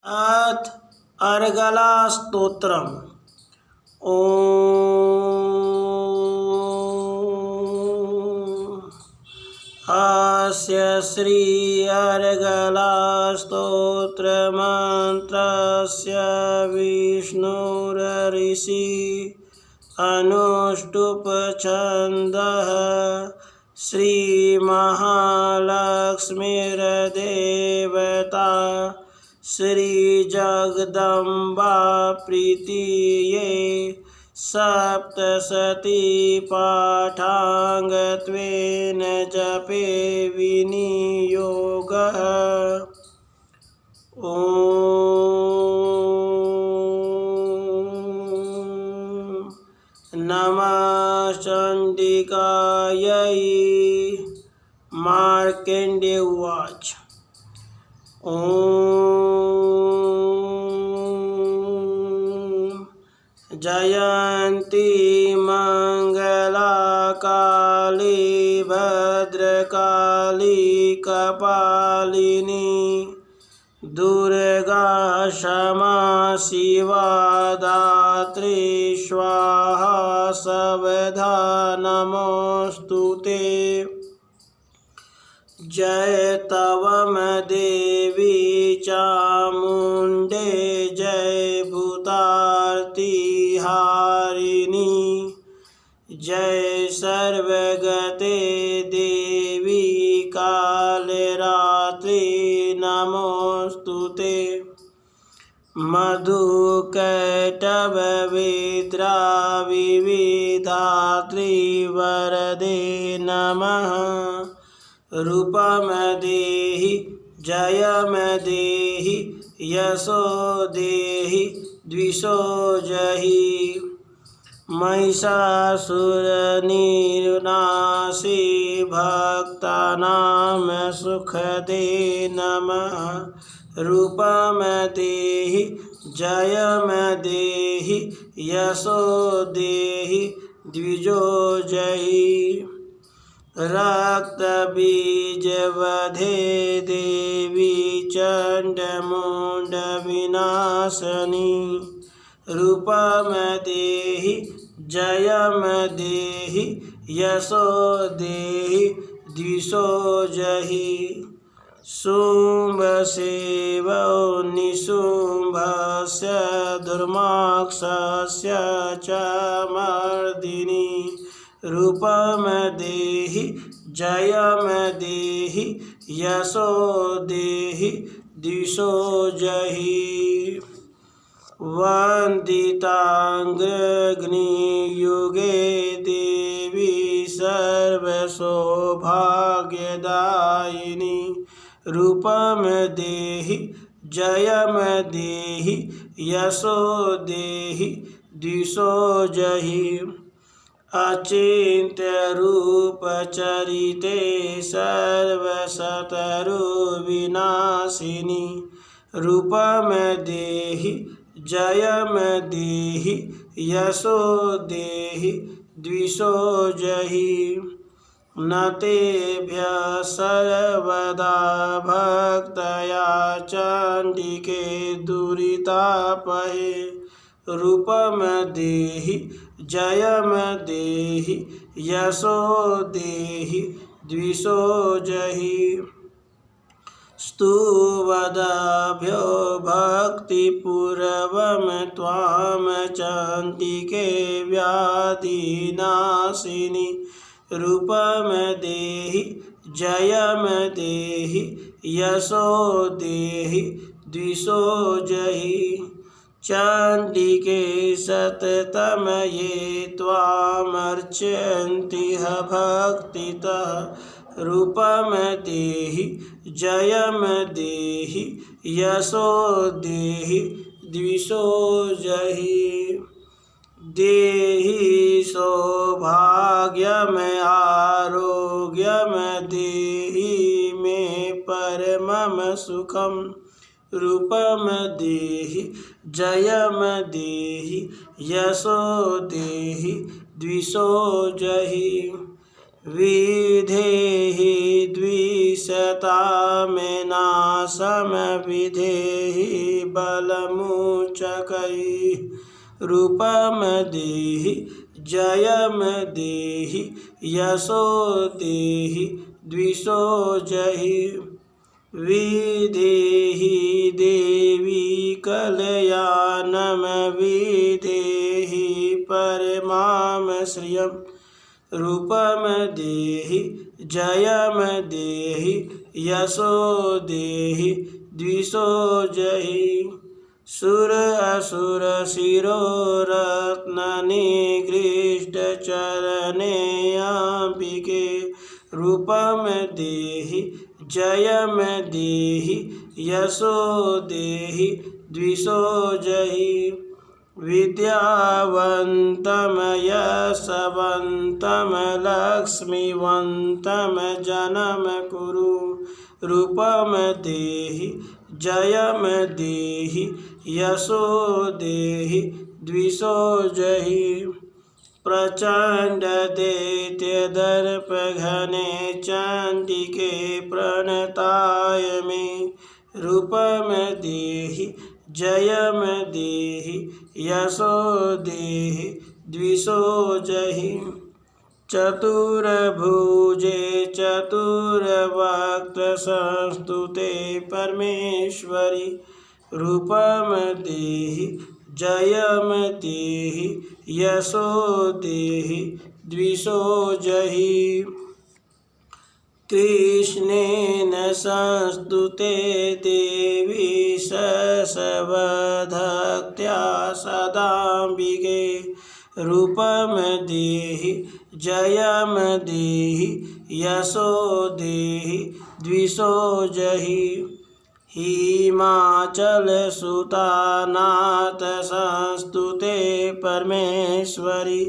अथ अर्गला स्तोत्रम्। ॐ अस्य श्री अर्गला स्तोत्रमन्त्रस्य विष्णुरऋषि अनुष्टुप छन्दः श्रीमहालक्ष्मीर्देवता श्रीजगदम्बा प्रीतिये सप्तशती पाठाङ्गत्वेन जपे विनियोगः। ॐ नमः चण्डिकायै। मार्कण्डेय उवाच। ॐ जयन्ती मंगला काली भद्रकाली कपालिनी दुर्गा क्षमा शिवा दात्री स्वाहा सर्वदा नमोस्तुते। जय तव देवी चामुण्डे जय भूतार्ति हारिणी जय सर्वगते देवी कालरात्रि नमोस्तुते। मधुकैटभविद्रा विविधात्री वरदे नमः। रूपम देहि जयम देहि यशो देहि द्विषो जहि। महिषासुरनिर्नाशी भक्तानां सुखदे नमः। रूपम देहि जयम देहि यशो देहि द्विजो जहि। रक्तबीजवधे देवी चण्डमुण्डविनाशिनी रूपम देहि जयम देहि यशो देहि द्विषो जहि। शुम्भसेवो निशुम्भस्य दुर्माक्षस्य च मर्दिनी रूपम देहि जयम देहि यशो देहि द्विषो जहि। वन्दिताग्रग्नियुगे देवी सर्वसौभाग्यदायिनी रूपम देहि जयम देहि यशो देहि द्विषो जहि। अचिन्त्य रूप चरिते सर्वशत्रुविनाशिनी रूपम देहि जयम देहि यशो देहि द्विषो जहि। न तेभ्यः सर्वदा भक्तया चण्डिके दुरितापहे रूपम देहि जयम देहि यशो देहि द्विषो जहि। स्तुवदाभ्यो भक्तिपूर्वं त्वां चण्डिके व्याधिनाशिनी रूपम देहि जयम देहि यशो देहि द्विषो जहि। चण्डिके सततं ये त्वामर्चन्ति भक्तितः रूपम देहि जयम देहि यशो देहि द्विषो जहि। देहि सौभाग्यम आरोग्यम देहि मे परमं सुखं रूपम देहि जयम देहि यशो देहि द्विषो जहि। विधेहि द्विषतामेनाशम विधेहि बलमुचकैः रूपम देहि जयम देहि यशो देहि द्विषो जहि विधेहि देवी कलयानम विधेहि परमाम श्रियम् रूपम देहि जयम देहि यशो देहि द्विषो जहि सुर असुर शिरोरत्ननिगृष्ट चरणे अंबिके रूपम देहि जयम देहि यशो देहि द्विषो जहि विद्यावन्तं यशवन्तं लक्ष्मीवन्तं जनम कुरु रूपम देहि जयम देहि यशो देहि द्विषो जहि प्रचंड दैत्य दर्प घने चंडिके प्रणताय मे रूपम देहि जयम देहि यशो देहि द्विषो जहि चतुर्भुजे चतुर्वक्त संस्तुते परमेश्वरी रूपम देहि जयम देहि यशो देहि द्विषो जहि कृष्णेन संस्तुते देवी ससवधक्त्या सदाम्बिके रूपम देहि जयम देहि यशो देहि द्विषो जहि हिमाचल सुतानाथ संस्तुते परमेश्वरी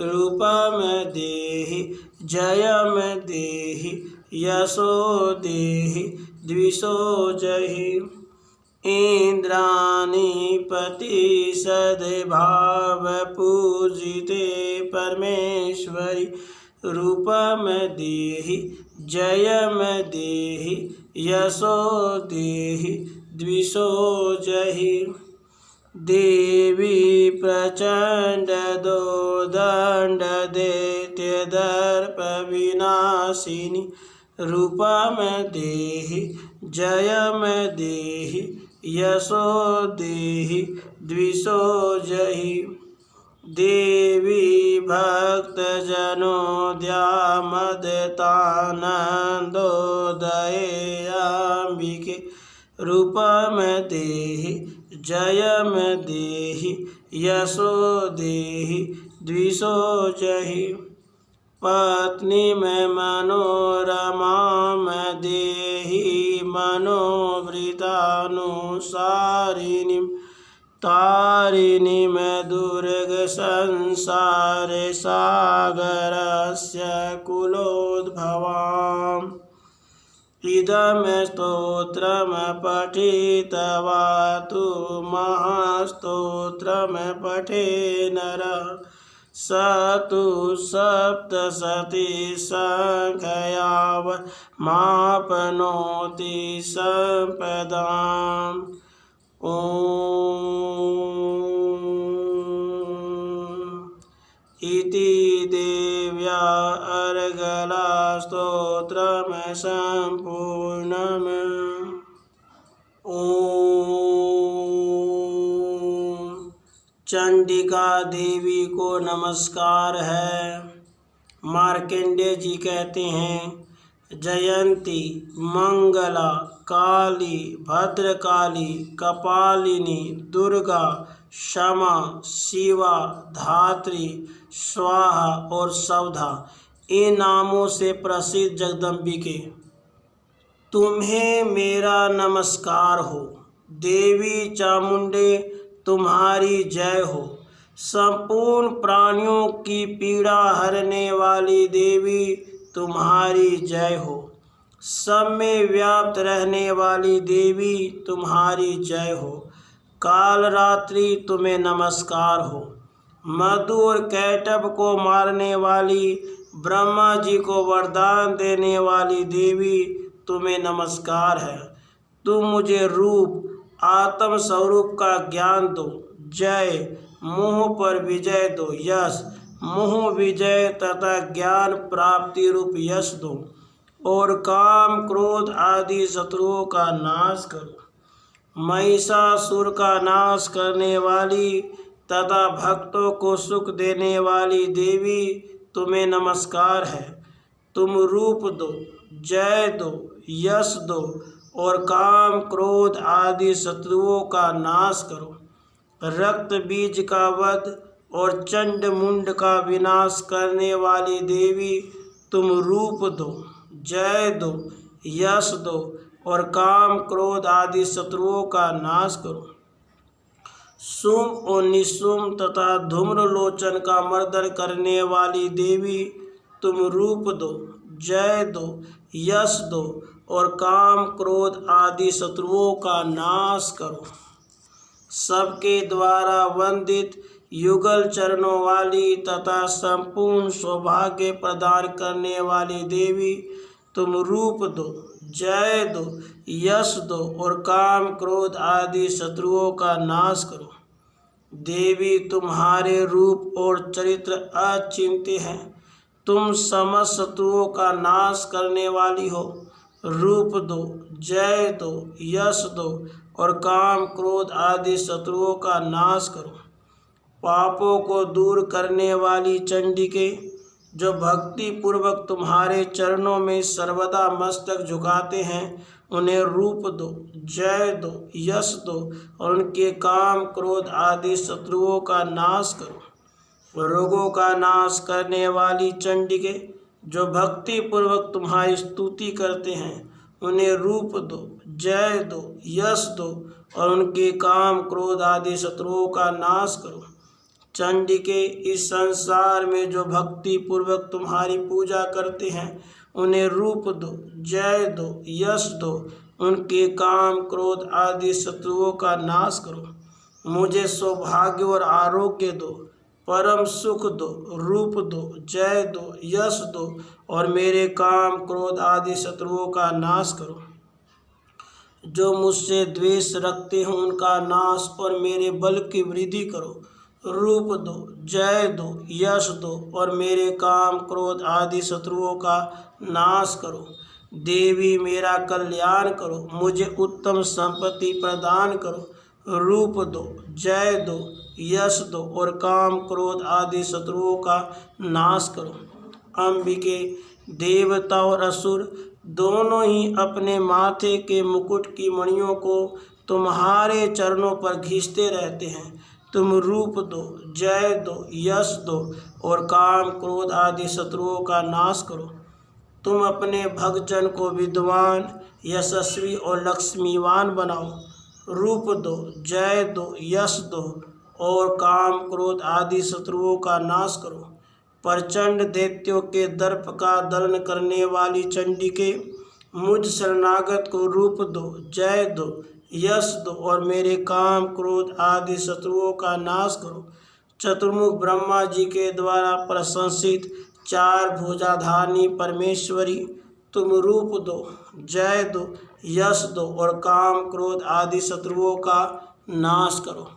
रूपम देहि जयम देहि यशो देहि द्विषो जहि इंद्राणीपति सद्भाव पूजिते परमेश्वरी रूपम देहि जयम देहि यशो देहि द्विषो जहि देवी प्रचंड दोदंड दैत्य दर्प विनाशिनी रूपम देहि जयम देहि यशो देहि द्विषो जहि देवी भक्तजनोद्यामदतानन्दोदयेऽम्बिके रूपम देहि जयम देहि यशो देहि द्विषो जहि पत्नी में मनोरमाम देहि मनोवृतानुसारिणीं तारिणीं दुर्ग संसार सागरस्य कुलोद्भवाम् इदं स्तोत्रं पठित्वा तु महास्तोत्रं पठे नरः स तु सप्तशतीसङ्ख्यामाप्नोति सम्पदाम् ॐ इति देव्या अर्गला स्तोत्रम सम्पूर्णम् ॐ चंडिका देवी को नमस्कार है। मार्कंडेय जी कहते हैं, जयंती मंगला काली भद्रकाली कपालिनी दुर्गा क्षमा शिवा धात्री स्वाहा और सौधा इन नामों से प्रसिद्ध जगदम्बिके तुम्हें मेरा नमस्कार हो। देवी चामुंडे तुम्हारी जय हो। संपूर्ण प्राणियों की पीड़ा हरने वाली देवी तुम्हारी जय हो। सब में व्याप्त रहने वाली देवी तुम्हारी जय हो। काल रात्रि तुम्हें नमस्कार हो। मधु और कैटभ को मारने वाली ब्रह्मा जी को वरदान देने वाली देवी तुम्हें नमस्कार है। तुम मुझे रूप आत्म स्वरूप का ज्ञान दो। जय मोह पर विजय दो। यश मोह विजय तथा ज्ञान प्राप्ति रूप यश दो। और काम क्रोध आदि शत्रुओं का नाश करो। महिषासुर का नाश करने वाली तथा भक्तों को सुख देने वाली देवी तुम्हें नमस्कार है। तुम रूप दो, जय दो, यश दो और काम क्रोध आदि शत्रुओं का नाश करो। रक्त बीज का वध और चंड मुंड का विनाश करने वाली देवी तुम रूप दो, जय दो, यश दो और काम क्रोध आदि शत्रुओं का नाश करो। शुम और निशुम तथा धूम्रलोचन का मर्दन करने वाली देवी तुम रूप दो, जय दो, यश दो और काम क्रोध आदि शत्रुओं का नाश करो। सबके द्वारा वंदित युगल चरणों वाली तथा संपूर्ण सौभाग्य प्रदान करने वाली देवी तुम रूप दो, जय दो, यश दो और काम क्रोध आदि शत्रुओं का नाश करो। देवी तुम्हारे रूप और चरित्र अचिंत्य हैं। तुम समस्त शत्रुओं का नाश करने वाली हो। रूप दो, जय दो, यश दो और काम क्रोध आदि शत्रुओं का नाश करो। पापों को दूर करने वाली चंडिके, जो भक्ति पूर्वक तुम्हारे चरणों में सर्वदा मस्तक झुकाते हैं, उन्हें रूप दो, जय दो, यश दो और उनके काम क्रोध आदि शत्रुओं का नाश करो। रोगों का नाश करने वाली चंडिके, जो भक्ति पूर्वक तुम्हारी स्तुति करते हैं, उन्हें रूप दो, जय दो, यश दो और उनके काम क्रोध आदि शत्रुओं का नाश करो। चंडिके, इस संसार में जो भक्ति पूर्वक तुम्हारी पूजा करते हैं, उन्हें रूप दो, जय दो, यश दो, उनके काम क्रोध आदि शत्रुओं का नाश करो। मुझे सौभाग्य और आरोग्य दो, परम सुख दो, रूप दो, जय दो, यश दो और मेरे काम क्रोध आदि शत्रुओं का नाश करो। जो मुझसे द्वेष रखते हैं, उनका नाश और मेरे बल की वृद्धि करो। रूप दो, जय दो, यश दो और मेरे काम क्रोध आदि शत्रुओं का नाश करो। देवी, मेरा कल्याण करो, मुझे उत्तम संपत्ति प्रदान करो। रूप दो, जय दो, यश दो और काम क्रोध आदि शत्रुओं का नाश करो। अंबिके, देवता और असुर दोनों ही अपने माथे के मुकुट की मणियों को तुम्हारे चरणों पर घींचते रहते हैं। तुम रूप दो, जय दो, यश दो और काम क्रोध आदि शत्रुओं का नाश करो। तुम अपने भक्तजन को विद्वान, यशस्वी और लक्ष्मीवान बनाओ। रूप दो, जय दो, यश दो और काम क्रोध आदि शत्रुओं का नाश करो। प्रचंड दैत्यों के दर्प का दलन करने वाली चंडिके, मुझ शरणागत को रूप दो, जय दो, यश दो और मेरे काम क्रोध आदि शत्रुओं का नाश करो। चतुर्मुख ब्रह्मा जी के द्वारा प्रशंसित चार भुजाधारिणी परमेश्वरी, तुम रूप दो, जय दो, यश दो और काम क्रोध आदि शत्रुओं का नाश करो।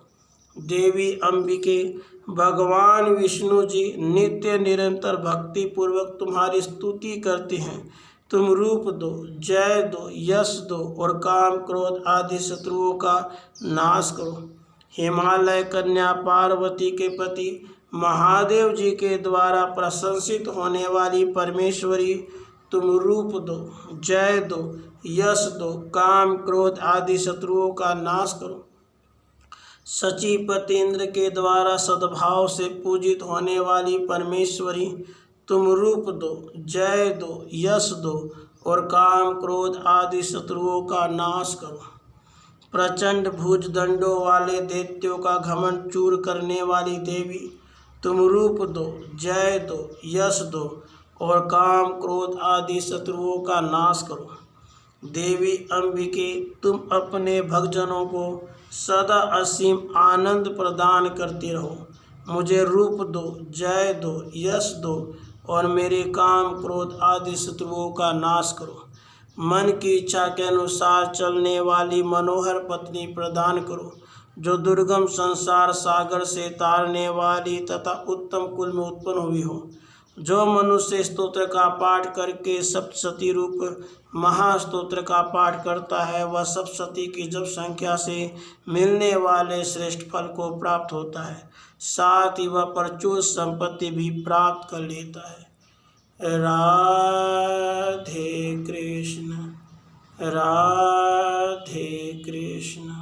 देवी अंबिके, भगवान विष्णु जी नित्य निरंतर भक्ति पूर्वक तुम्हारी स्तुति करते हैं। तुम रूप दो, जय दो, यश दो और काम क्रोध आदि शत्रुओं का नाश करो। हिमालय कन्या पार्वती के पति महादेव जी के द्वारा प्रशंसित होने वाली परमेश्वरी, तुम रूप दो, जय दो, यश दो, काम क्रोध आदि शत्रुओं का नाश करो। सचीपति इंद्र के द्वारा सद्भाव से पूजित होने वाली परमेश्वरी, तुम रूप दो, जय दो, यश दो और काम क्रोध आदि शत्रुओं का नाश करो। प्रचंड भुजदंडों वाले दैत्यों का घमंड चूर करने वाली देवी, तुम रूप दो, जय दो, यश दो और काम क्रोध आदि शत्रुओं का नाश करो। देवी अंबिके, तुम अपने भक्तजनों को सदा असीम आनंद प्रदान करते रहो। मुझे रूप दो, जय दो, यश दो और मेरे काम क्रोध आदि शत्रुओं का नाश करो। मन की इच्छा के अनुसार चलने वाली मनोहर पत्नी प्रदान करो, जो दुर्गम संसार सागर से तारने वाली तथा उत्तम कुल में उत्पन्न हुई हो। जो मनुष्य स्तोत्र का पाठ करके सप्तशती रूप महास्तोत्र का पाठ करता है, वह सप्तशती की जप संख्या से मिलने वाले श्रेष्ठ फल को प्राप्त होता है, साथ ही वह प्रचुर संपत्ति भी प्राप्त कर लेता है। राधे कृष्ण, राधे कृष्ण।